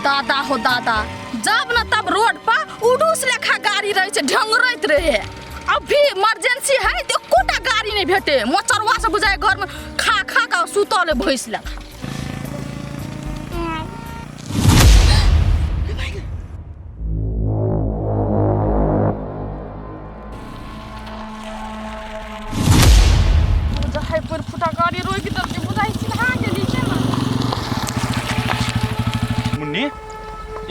दादा हो दादा, जब न तब रोड पर उडूस लेखा गाड़ी रहे ढंगरत रहे। अभी इमरजेंसी है तो कोटा गाड़ी नहीं भेटे, मोचरवा से बुझाए घर में खा खा का सुतल भैंस लेखा। फुटा गाड़ी रोक दे बुझाई सिधा गेली के ना। मुन्नी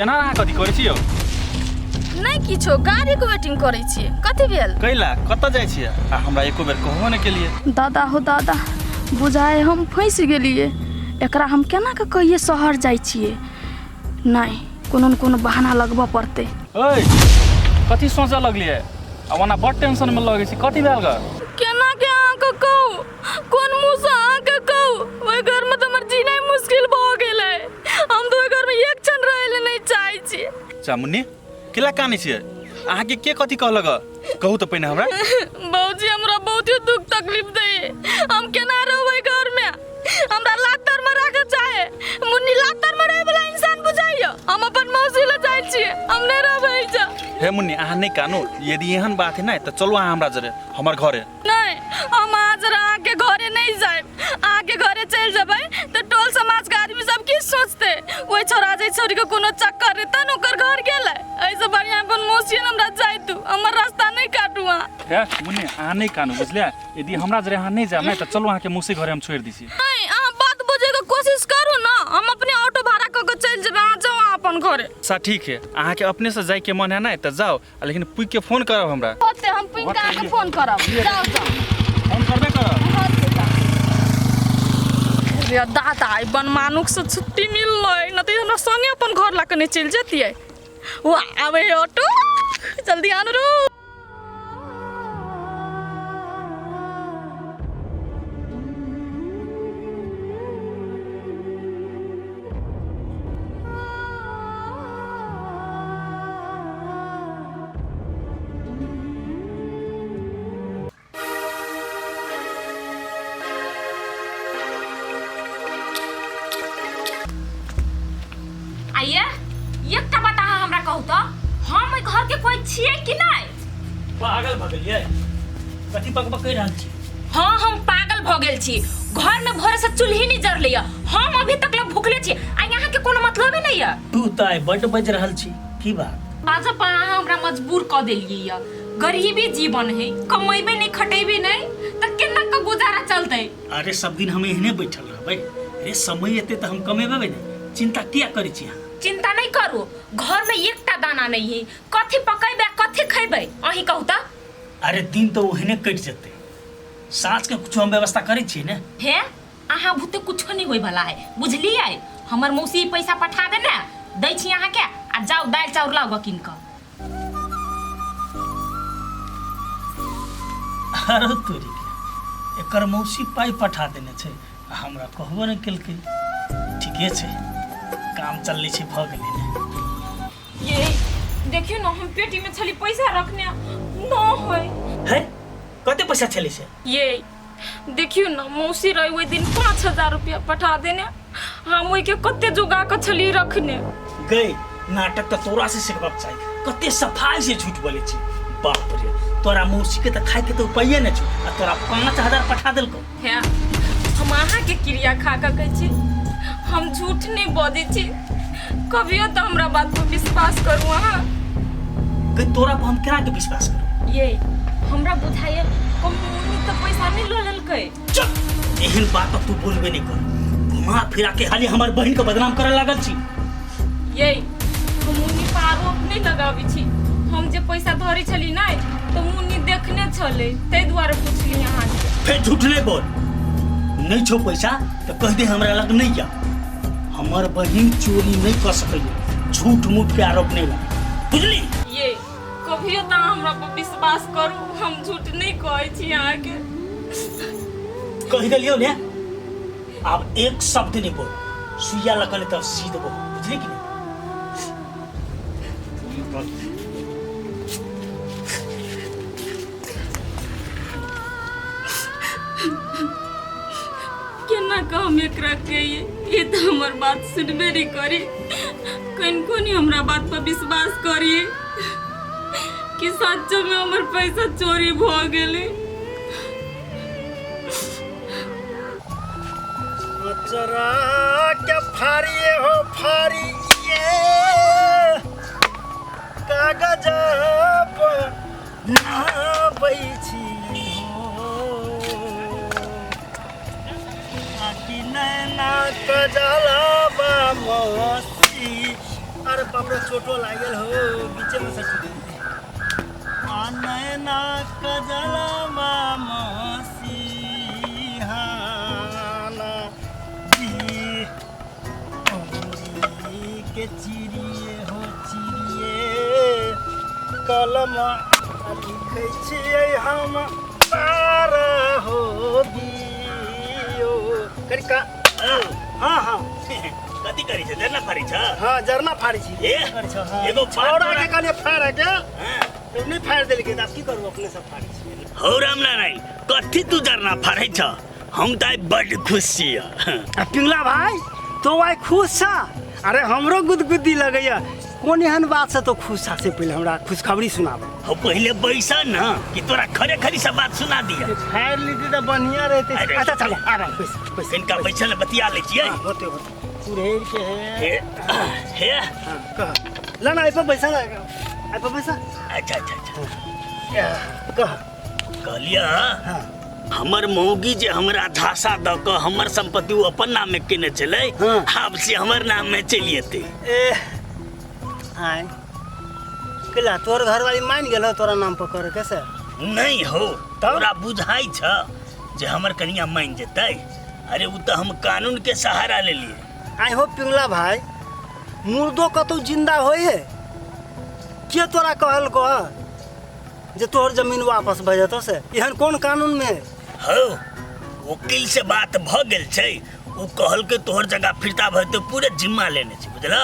एना अहाँ कथी करै छियो? नहीं किछो, गाड़ी को वेटिंग करै छी। कथी भेल? कैला कत जाय छियै आ हमरा एको बेर कहबो नै केलिए। दादा हो दादा, बुझाए हम फंस गेलिए। एकरा हम केना के कहिए शहर जाय छियै? नहीं, कोनो न कोनो बहाना लगबा पड़ते। ओए कथी सोचा लगलिए? अब ओना बड़ टेंशन में लगै छी। कथी भेल ग? केना के अहाँ के कहू, कोन मुंह से अहाँ के कहू? ओइ घर में त हमर जीना मुश्किल भ गेलै। हम तो घर में एक क्षण रहले नहीं चाहै छी। चा मुन्नी केला कानै छियै? अहाँ के कथी कहलक? कहू त पहिने हमरा। बाबूजी हमरा बहुत दुख तकलीफ दे। हम केना रहबै घर में? हमरा लातर में राखे चाहे। मुन्नी लातर में रहे वाला इंसान बुझाइयो। हम अपन मौसी ले जाय छी, हम नै रहबै जा। हे मुन्नी अहाँ नहीं कानू, यदि एहन बात है ना तो चलो अहाँ हमरा जरे हमर घरे। नहीं, हम आज अहाँ के घरे नहीं जाए। अहाँ के घरे चल जबै तो टोल समाज के आदमी सब की सोचते? ओइ छोरा जे छोरी के कोनो चक्कर रे तन ओकर घर गेलै। ऐसे बढ़िया अपन मौसी हमरा जाय तू, हमर रास्ता नहीं काटू। हे मुन्नी अहाँ नहीं कानू बुझलिए? यदि हमरा जरे अहाँ नहीं जाब ना तो चलो अहाँ के मौसी घरे हम छोड़ दी छी। नहीं, अहाँ बात बुझे के कोशिश करू ना। हम अपने ऑटो भाड़ा क के चल जेबै, अहाँ जाओ अपन घरे। सा ठीक है, अहाँ के अपने से जाय के मन है ना तो जाओ, लेकिन पुइ के फोन करब हमरा। होते हम पुइ के फोन करब। जाओ जाओ, फोन करबे करब। रे दादा, बन मानुक से छुट्टी मिललै न त हमरा संगे अपन घर ला के नहीं चल जतियै। वो आवे ऑटो, जल्दी आनु रो। आइए एकटा बात अहाँ हमरा कहू तो, हम ओइ घर के कोई छियै कि नहीं? पागल भ गेलियै? कथी बकबक कहि रहल छी? हाँ, हम पागल भ गेल छी। घर में भोरे से चूल्ही नहीं जरलै। हम अभी तक ल भूखले छी आ यहाँ के कोनो मतलब नहीं है। तू त आइ बड्ड बज रहल छी, की बात? बाजा पर अहाँ हमरा मजबूर क देलियै या। गरीबी जीवन है, कमेबे नहीं खटेबे नहीं त केना का गुजारा चलतै? अरे सब दिन हम एहने बैठल रहबै। अरे समय एते त हम कमेबै नहीं। चिंता किया करै छी अहाँ? चिंता नहीं करू, घर में एकटा दाना नहीं है। कथी पकैबे कथी खैबे अही कहू त। अरे दिन तो ओहने कट जेतै, साँझ के कुछ हम व्यवस्था करै छी ने। हे अहाँ भूते कुछो नहीं होय वाला है, बुझलियै? हमर मौसी पैसा पठा दे ना, दै छी अहाँ के आ जाओ दाल चाउर लाओ किन क। अरे तोरी के एकर मौसी पाई पठा देने छै, हमरा कहबो नहीं केलकै। ठीके छै, काम चलले छै, भ गेलै ने। ये देखियो ना, हम पेटी में छली पैसा रखने न होय है। कते पैसा छलै से? ये देखियो ना, मौसी रही ओइ दिन 5000 रुपया पठा देने। हम ओइ के कते जुगा के छली रखने। गई नाटक तो तोरा से सिखबाक चाहिए। कते सफाई से झूठ बोले छी। बाप रे, तोरा मौसी के त खाए के तो उपाय ने छ, आ तोरा 5000 पठा देलको। है हम अहाँ के क्रिया खा के कहै छी, हम झूठ नहीं बजै छी। कभियो तो हमरा बात पर विश्वास करू अहाँ। गई तोरा पर हम केना के विश्वास करू? ये हमरा बुझाइए कम्युनी तो पैसा नहीं ल लेलकै। चुप, एहन बात तू बोलबे नहीं कर। घुमा फिरा के खाली हमर बहन के बदनाम करे लागल छी। ये मुन्नी पर आरोप नहीं लगाबी छी। हम जे पैसा धरी छली नहीं तो मुन्नी देखने छले, तै दुआरे पूछली अहाँ के। फिर झूठ नहीं बोल। नहीं छो पैसा तो कह दे हमरा लग नहीं जा। हमर बहन चोरी नहीं कर सकैए, झूठ मूठ के आरोप नहीं लगा, बुझली? ये कभियो तो हमरा पर विश्वास करू, हम झूठ नहीं कहै छी अहाँ के। कह देलियो ने, अब एक शब्द नहीं बोल। सुइया लगले तो सी देबो, बुझली कि नहीं? केना काम एकरा के ये तो हमर बात सुनबे नहीं करी। कनको नहीं हमरा बात पर विश्वास करिए कि सच में हमर पैसा चोरी भ गेले। चरा के फाड़िए हो फाड़िए कागज ना बैठी हो आकी नैना कजलबा मस्ती। अरे बाप रे चोटो लागल हो बीचे में से छूट गई। आ नैना कजलबा मस्ती के चिड़िए हो चिड़िए कलम लिखै छियै हम पार हो दियो करिका। हाँ हाँ कथी करी छै जरना फाड़ी छ हाँ जरना फाड़ी छी ए करै छ। हाँ एगो छोड़ा के कने फाड़ है क्या हां तो नहीं फाड़ देल के आप की करू अपने सब फाड़ी छी। हो रामनारायण कथी तू जरना फाड़ै छ हम त बड़ खुश छियै। पिंगला भाई तो आई खुश छा। अरे हमरो गुदगुदी लगैया कोन एहन बात से तो खुश छा से पहले हमरा खुशखबरी सुनाब। हो पहले बैसा न कि तोरा खरे खरी सब बात सुना दिया। फाड़ लीती तो बढ़िया रहते। अरे, अच्छा चलो आ रहा पैसा इनका पैसा ले बतिया ले छियै। होते होते सुरेर के है। हे हाँ कह ला ना आई पर पैसा ना आई पर पैसा। अच्छा अच्छा अच्छा कह कहलिया हाँ हमर मौगी जे हमरा धासा द के हमर संपत्ति वो अपन नाम में केने चले हाँ। अब से हमर नाम में चली जेते। ए आय केला तोर घर वाली मान गेल तोरा नाम पर करे कैसे नहीं हो तोरा बुझाई छ जे हमर कनिया मान जेतै। अरे उ त हम कानून के सहारा ले लिए। आई हो पिंगला भाई मुर्दो कतौ जिंदा होई है के तोरा कहल को जे तोहर जमीन वापस भ जतो से एहन कोन कानून में है? हो वकील से बात भ गेल छै उ कहल के तोहर जगह फिरता भ तो पूरे जिम्मा लेने छी बुझला।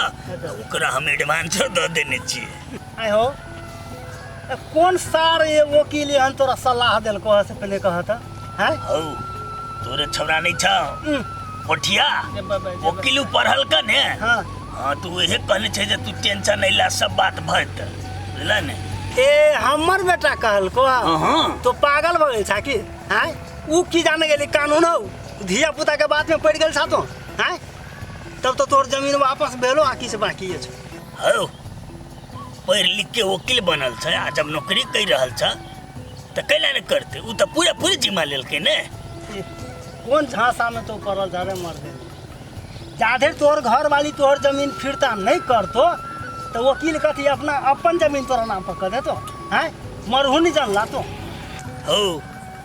ओकरा हम एडवांस द देने छी। आई हो कौन सार ये वकील एहन तोरा सलाह देल को से पहले कहता है। हो तोरे छौरा नहीं छ पोठिया वकील पढ़ल का ने। हाँ हाँ तू वही कहने छै जे तू टेंशन नहीं ला सब बात भत बुझला ने। ए हमर बेटा कहल को हाँ तो पागल भ गेल छा कि हैं उ की जाने गेली कानून हो धिया पुता के बात में पड़ गेल छा तो हैं तब तो तोर जमीन वापस भेलो आकी से बाकी है। हो पढ़ लिख के वकील बनल छ आ जब नौकरी कर रहल छ त कैला ने करते उ त पूरा पूरी जिम्मा लेल के ने। कौन झांसा में तो पड़ल जा रे मर दे जाधे तोर घर वाली तोहर जमीन फिरता नहीं करतो तो वकील कथी अपना अपन जमीन तोरा नाम पर कर देतो हैं मरहू नहीं जानला तो। हो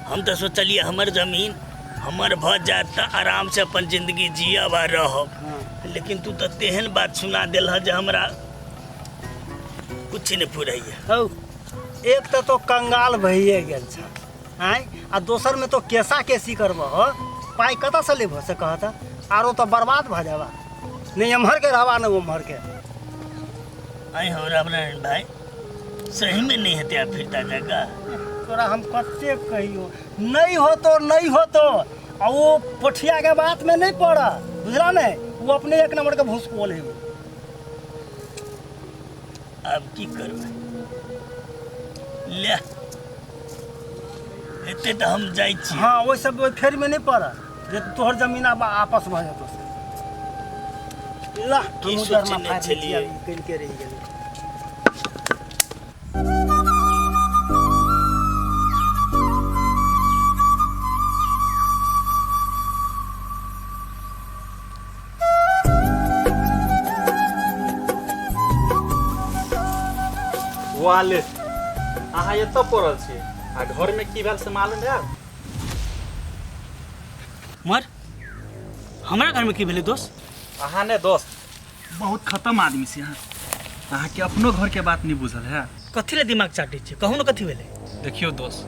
हम तो सोचलिए हमर जमीन हमर भ जात त आराम से अपन जिंदगी जियब आ रहब। लेकिन तू तो तेहन बात सुना दिल है जे हमरा कुछ नहीं फुराइए। हौ एक तो कंगाल भइए गेल छ हैं आ दोसर में तो केसा केसी करबो हो पाई कत से लेबो से कहता आरो तो बर्बाद भ जाबा नहीं एम्हर के रहबा न उम्हर के। आई हो रामनारायण भाई सही में नहीं है त्या फिरता जगह। तोरा हम कते कहियो नहीं हो तो आ वो पोठिया के बात में नहीं पड़ा बुझला ने वो अपने एक नंबर के भूसकोल है। अब की करबै ले एते तो हम जाई छी। हाँ वो सब वो फेर में नहीं पड़ा जे तोहर जमीन अब आपस भ जातो से ला की हम उधर सोचने में चलिए? कल के रह गेल। वाले अहाँ एतऽ पड़ल छी आ घर में की भेल से मालूम है? मर हमरा घर में की भेलै दोस्त? अहाँ ने दोस्त बहुत खत्म आदमी छी अहाँ के अपनो घर के बात नहीं बुझल है। कथी ले दिमाग चाटै छै कहू न कथी भेलै? देखियो दोस्त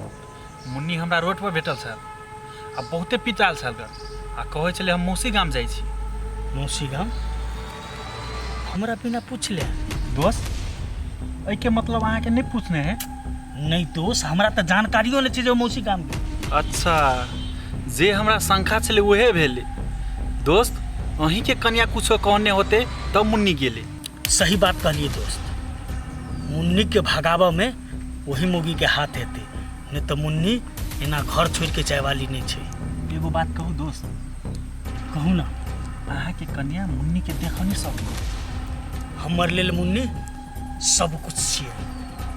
मुन्नी हमरा रोड पर भेटल छल आ बहुते पिटाल छल आ कहै छलै हम मौसी गाम जाइ छी। मौसी गाम हमरा बिना पूछले? दोस्त एहि के मतलब अहाँ के नहीं पूछने है? नहीं दोस्त हमरा तो जानकारियो नहीं छै जे मौसी गाम के। अच्छा जे हमरा शंका छलै उहे भेलै। दोस्त अहीं के कन्या कुछो कहने होते तब मुन्नी गेले। सही बात कहलिए दोस्त। मुन्नी के भगावा में वही मुगी के हाथ हेते, नहीं तो मुन्नी एना घर छोड़ के जाए वाली नहीं छे। एगो बात कहू दोस्त, कहू ना। अहाँ के कन्या मुन्नी के देखनी सब हमर लेल मुन्नी सब कुछ छिए।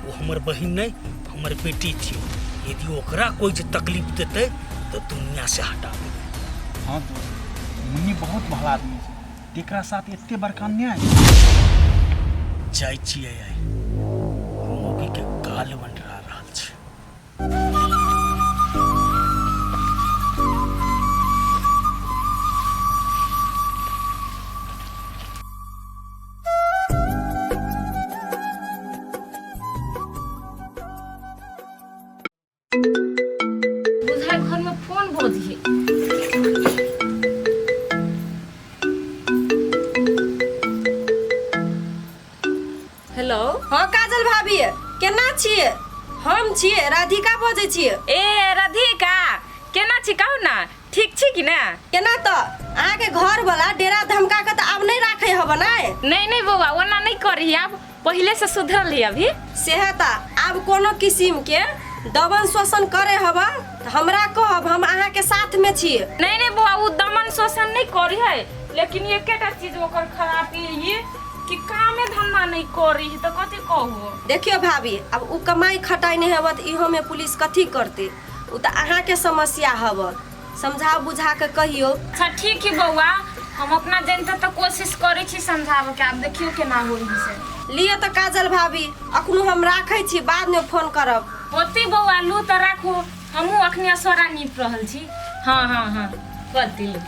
वो हमर बहिन नहीं, हमर बेटी छिए। यदि ओकरा कोई जे तकलीफ देते तो दुनिया से हटा देते। हाँ दोस्त, मुन्नी बहुत भला आदमी छै, तेकरा साथ एते बड़का अन्याय। जाय छिए आइ मुगी के काल मंडरा रहल छै। बुझाय घर में फोन बजिए। हेलो, हाँ काजल भाभी, केना छियै? हम छियै राधिका बजै छियै। ए राधिका, केना छी कहू ना? ठीक छी कि ना? केना तो अहाँके घर वाला डेरा धमका के तो आब नहीं राखे हब ना? नहीं बौआ, ओना नहीं करी, अब पहले से सुधरल ही अभी। सेहत आब कोनो किस्म के दमन शोषण करे हब त हमरा कहब, हम अहाँ के साथ में छियै। नहीं बौआ, वो दमन शोषण नहीं करी है, लेकिन एकेटा चीज ओकर खराबी ये कि कामे धंधा नहीं करी है, तो कथी कहू? देखियो भाभी, अब उ कमाई खटाई नहीं हब त इहो में पुलिस कथी करते? उ त अहाँ के समस्या हब, समझा बुझा के कहियो। अच्छा ठीक है बौआ, हम अपना जनता तो कोशिश करे छी समझावे के, अब देखियो केना होई से। लिए तो काजल भाभी, अखनो हम राखै छी, बाद में फोन करब। होती बौआ, लू तो राखो, हमहू अखनी असोरा नीप रहल छी। हाँ करती लू।